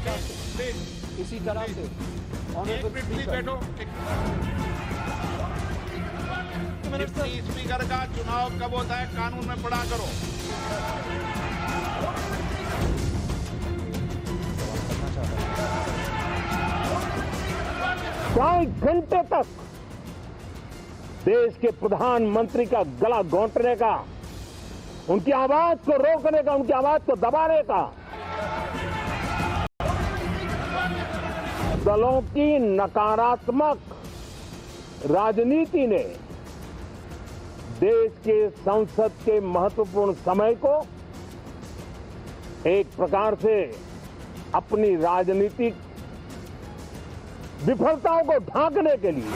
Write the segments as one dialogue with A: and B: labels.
A: इसी तरह से
B: स्पीकर का चुनाव कब होता है कानून में पढ़ा करो।
C: कई घंटे तक देश के प्रधानमंत्री का गला घोंटने का, उनकी आवाज को रोकने का, उनकी आवाज को दबाने का दलों की नकारात्मक राजनीति ने देश के संसद के महत्वपूर्ण समय को एक प्रकार से अपनी राजनीतिक विफलताओं को ढांकने के लिए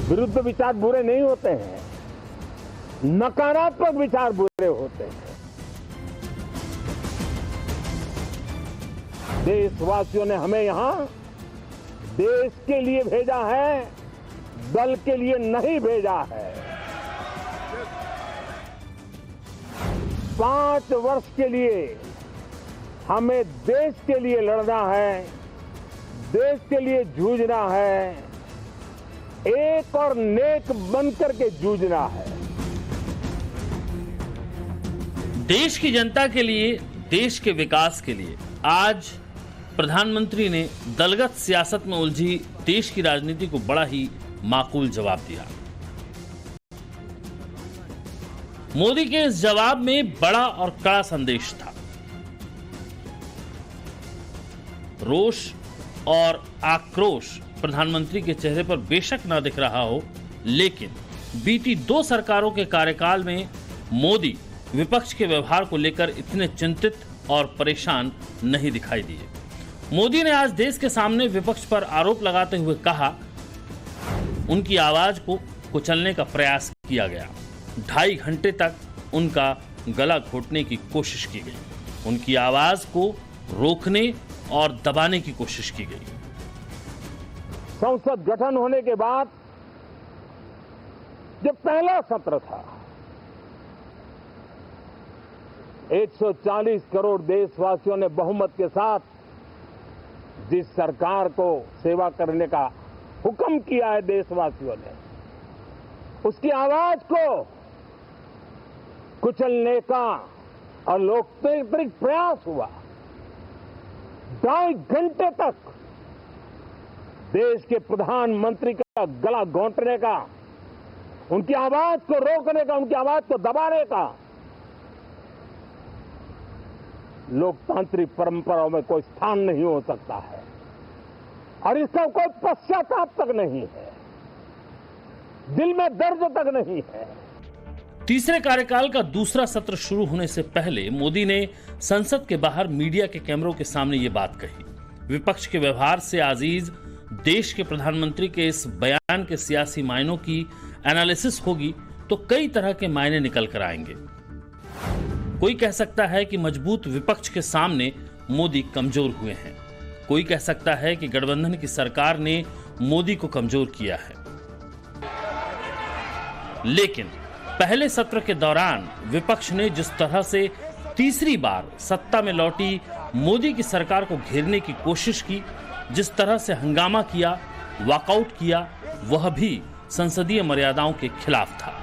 C: विरुद्ध विचार बुरे नहीं होते हैं, नकारात्मक विचार बुरे होते हैं। देशवासियों ने हमें यहां देश के लिए भेजा है, दल के लिए नहीं भेजा है। 5 वर्ष के लिए हमें देश के लिए लड़ना है, देश के लिए जूझना है, एक और नेक बनकर के जूझना है।
D: देश की जनता के लिए, देश के विकास के लिए आज प्रधानमंत्री ने दलगत सियासत में उलझी देश की राजनीति को बड़ा ही माकूल जवाब दिया। मोदी के इस जवाब में बड़ा और कड़ा संदेश था। रोष और आक्रोश प्रधानमंत्री के चेहरे पर बेशक ना दिख रहा हो, लेकिन बीती 2 सरकारों के कार्यकाल में मोदी विपक्ष के व्यवहार को लेकर इतने चिंतित और परेशान नहीं दिखाई दिए। मोदी ने आज देश के सामने विपक्ष पर आरोप लगाते हुए कहा, उनकी आवाज को कुचलने का प्रयास किया गया। 2.5 घंटे तक उनका गला घोटने की कोशिश की गई, उनकी आवाज को रोकने और दबाने की कोशिश की गई।
C: संसद गठन होने के बाद जब पहला सत्र था, 140 करोड़ देशवासियों ने बहुमत के साथ जिस सरकार को सेवा करने का हुक्म किया है देशवासियों ने, उसकी आवाज को कुचलने का और लोकतांत्रिक प्रयास हुआ। 2.5 घंटे तक देश के प्रधानमंत्री का गला घोंटने का, उनकी आवाज को रोकने का, उनकी आवाज को दबाने का लोकतांत्रिक परंपराओं में कोई स्थान नहीं हो सकता है और इसका कोई पश्चाताप तक नहीं है, दिल में दर्द तक नहीं है।
D: तीसरे कार्यकाल का दूसरा सत्र शुरू होने से पहले मोदी ने संसद के बाहर मीडिया के कैमरों के सामने ये बात कही, विपक्ष के व्यवहार से आजीज देश के प्रधानमंत्री के इस बयान के सियासी मायनों की एनालिसिस होगी तो कई तरह के मायने निकल कर आएंगे। कोई कह सकता है कि मजबूत विपक्ष के सामने मोदी कमजोर हुए हैं, कोई कह सकता है कि गठबंधन की सरकार ने मोदी को कमजोर किया है। लेकिन पहले सत्र के दौरान विपक्ष ने जिस तरह से तीसरी बार सत्ता में लौटी मोदी की सरकार को घेरने की कोशिश की, जिस तरह से हंगामा किया, वॉकआउट किया, वह भी संसदीय मर्यादाओं के खिलाफ था।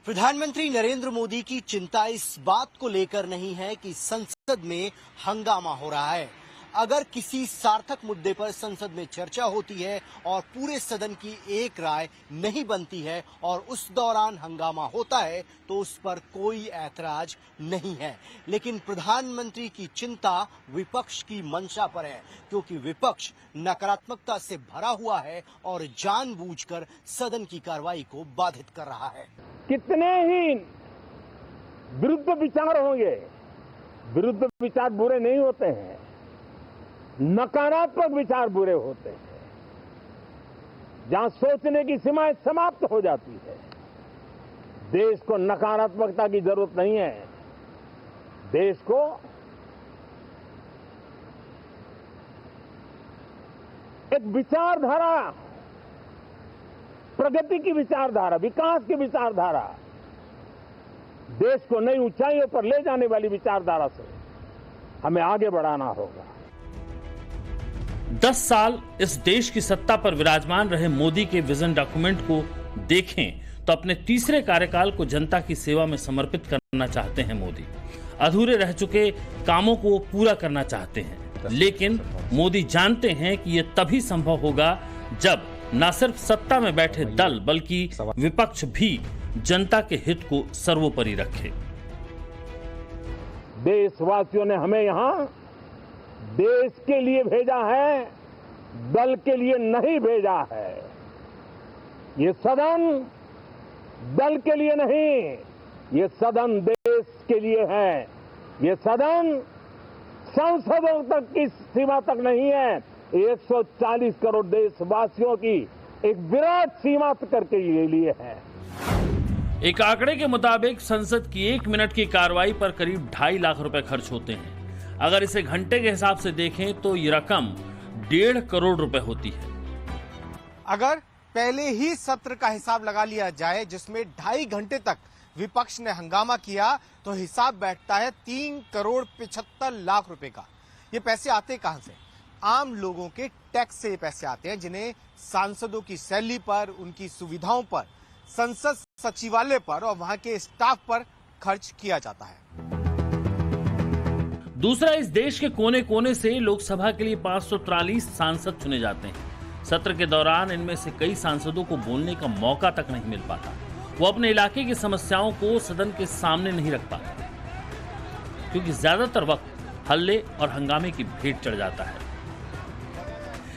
E: प्रधानमंत्री नरेंद्र मोदी की चिंता इस बात को लेकर नहीं है कि संसद में हंगामा हो रहा है। अगर किसी सार्थक मुद्दे पर संसद में चर्चा होती है और पूरे सदन की एक राय नहीं बनती है और उस दौरान हंगामा होता है तो उस पर कोई ऐतराज नहीं है। लेकिन प्रधानमंत्री की चिंता विपक्ष की मंशा पर है, क्योंकि विपक्ष नकारात्मकता से भरा हुआ है और जानबूझकर सदन की कार्रवाई को बाधित कर रहा है।
C: कितने ही विरुद्ध विचार होंगे, विरुद्ध विचार बुरे नहीं होते हैं, नकारात्मक विचार बुरे होते हैं। जहां सोचने की सीमाएं समाप्त हो जाती है, देश को नकारात्मकता की जरूरत नहीं है। देश को एक विचारधारा प्रगति की विचारधारा, विकास की विचारधारा, देश को नई ऊंचाइयों पर ले जाने वाली विचारधारा से हमें आगे बढ़ाना होगा।
D: 10 साल इस देश की सत्ता पर विराजमान रहे मोदी के विजन डॉक्यूमेंट को देखें तो अपने तीसरे कार्यकाल को जनता की सेवा में समर्पित करना चाहते हैं मोदी। अधूरे रह चुके कामों को पूरा करना चाहते हैं, लेकिन मोदी जानते हैं कि यह तभी संभव होगा जब न सिर्फ सत्ता में बैठे दल बल्कि विपक्ष भी जनता के हित को सर्वोपरि रखे।
C: देशवासियों ने हमें यहां देश के लिए भेजा है, दल के लिए नहीं भेजा है। ये सदन दल के लिए नहीं, ये सदन देश के लिए है। ये सदन सांसदों तक की सीमा तक नहीं है, 140 करोड़ देशवासियों की एक विराट सीमा करके ये लिए है।
D: एक आंकड़े के मुताबिक संसद की 1 मिनट की कार्रवाई पर करीब 2.5 लाख रुपए खर्च होते हैं। अगर इसे घंटे के हिसाब से देखें तो ये रकम 1.5 करोड़ रुपए होती है।
E: अगर पहले ही सत्र का हिसाब लगा लिया जाए जिसमें 2.5 घंटे तक विपक्ष ने हंगामा किया तो हिसाब बैठता है 3 करोड़ 75 लाख रुपए का। ये पैसे आते कहां से? आम लोगों के टैक्स से ये पैसे आते हैं, जिन्हें सांसदों की सैलरी पर, उनकी सुविधाओं पर, संसद सचिवालय पर और वहां के स्टाफ पर खर्च किया जाता है।
D: दूसरा, इस देश के कोने कोने से लोकसभा के लिए 543 सांसद चुने जाते हैं। सत्र के दौरान इनमें से कई सांसदों को बोलने का मौका तक नहीं मिल पाता। वो अपने इलाके की समस्याओं को सदन के सामने नहीं रख पाते, क्योंकि ज्यादातर वक्त हल्ले और हंगामे की भेंट चढ़ जाता है।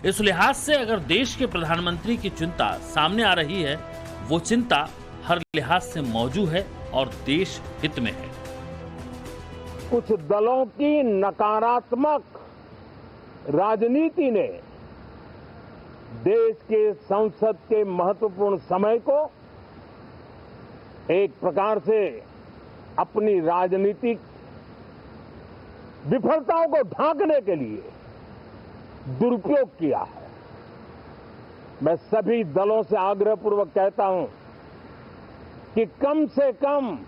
D: इस लिहाज से अगर देश के प्रधानमंत्री की चिंता सामने आ रही है, वो चिंता हर लिहाज से मौजूद है और देश हित में है।
C: कुछ दलों की नकारात्मक राजनीति ने देश के संसद के महत्वपूर्ण समय को एक प्रकार से अपनी राजनीतिक विफलताओं को ढांकने के लिए दुरुपयोग किया है। मैं सभी दलों से आग्रहपूर्वक कहता हूं कि कम से कम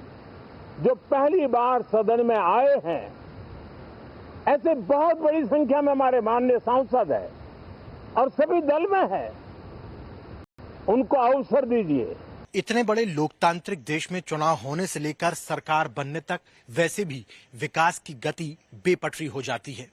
C: जो पहली बार सदन में आए हैं, ऐसे बहुत बड़ी संख्या में हमारे माननीय सांसद हैं और सभी दल में है, उनको अवसर दीजिए।
E: इतने बड़े लोकतांत्रिक देश में चुनाव होने से लेकर सरकार बनने तक वैसे भी विकास की गति बेपटरी हो जाती है।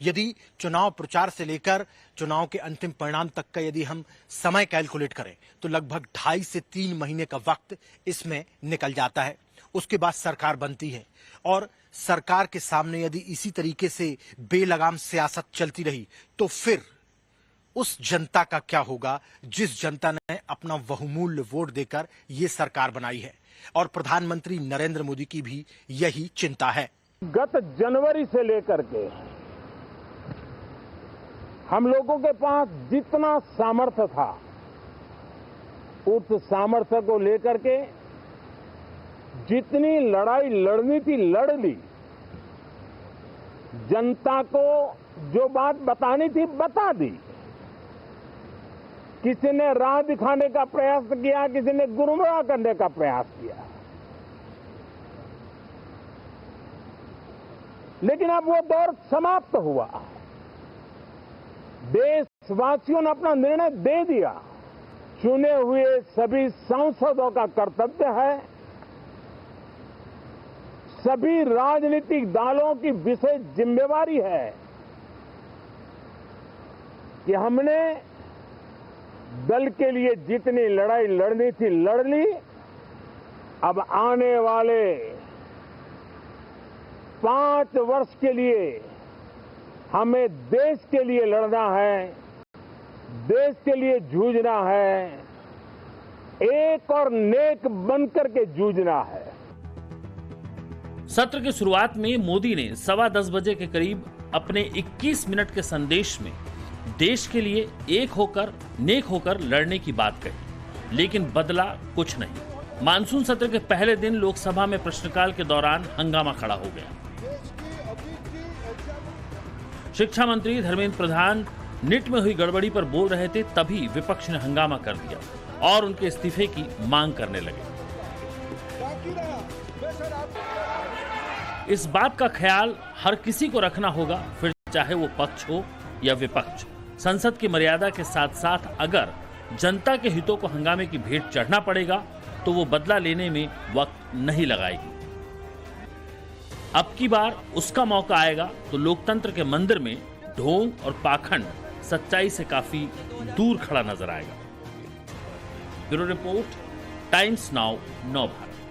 E: यदि चुनाव प्रचार से लेकर चुनाव के अंतिम परिणाम तक का यदि हम समय कैलकुलेट करें तो लगभग 2.5 से 3 महीने का वक्त इसमें निकल जाता है। उसके बाद सरकार बनती है और सरकार के सामने यदि इसी तरीके से बेलगाम सियासत चलती रही तो फिर उस जनता का क्या होगा जिस जनता ने अपना बहुमूल्य वोट देकर ये सरकार बनाई है। और प्रधानमंत्री नरेंद्र मोदी की भी यही चिंता है।
C: गत जनवरी से लेकर के हम लोगों के पास जितना सामर्थ्य था, उस सामर्थ्य को लेकर के जितनी लड़ाई लड़नी थी लड़ ली। जनता को जो बात बतानी थी बता दी। किसी ने राह दिखाने का प्रयास किया, किसी ने गुमराह करने का प्रयास किया, लेकिन अब वो दौर समाप्त हुआ। देशवासियों ने अपना निर्णय दे दिया। चुने हुए सभी सांसदों का कर्तव्य है, सभी राजनीतिक दलों की विशेष जिम्मेवारी है कि हमने दल के लिए जितनी लड़ाई लड़नी थी लड़ ली। अब आने वाले 5 वर्ष के लिए हमें देश के लिए लड़ना है, देश के लिए जूझना है, एक और नेक बनकर के जूझना है।
D: सत्र की शुरुआत में मोदी ने 10:15 बजे के करीब अपने 21 मिनट के संदेश में देश के लिए एक होकर, नेक होकर लड़ने की बात कही, लेकिन बदला कुछ नहीं। मानसून सत्र के पहले दिन लोकसभा में प्रश्नकाल के दौरान हंगामा खड़ा हो गया। शिक्षा मंत्री धर्मेंद्र प्रधान निट में हुई गड़बड़ी पर बोल रहे थे, तभी विपक्ष ने हंगामा कर दिया। और उनके इस्तीफे की मांग करने लगे। इस बात का ख्याल हर किसी को रखना होगा, फिर चाहे वो पक्ष हो या विपक्ष। संसद की मर्यादा के साथ साथ अगर जनता के हितों को हंगामे की भेंट चढ़ना पड़ेगा तो वो बदला लेने में वक्त नहीं लगाएगी। अब की बार उसका मौका आएगा तो लोकतंत्र के मंदिर में ढोंग और पाखंड सच्चाई से काफी दूर खड़ा नजर आएगा। ब्यूरो रिपोर्ट, टाइम्स नाउ, नव भारत।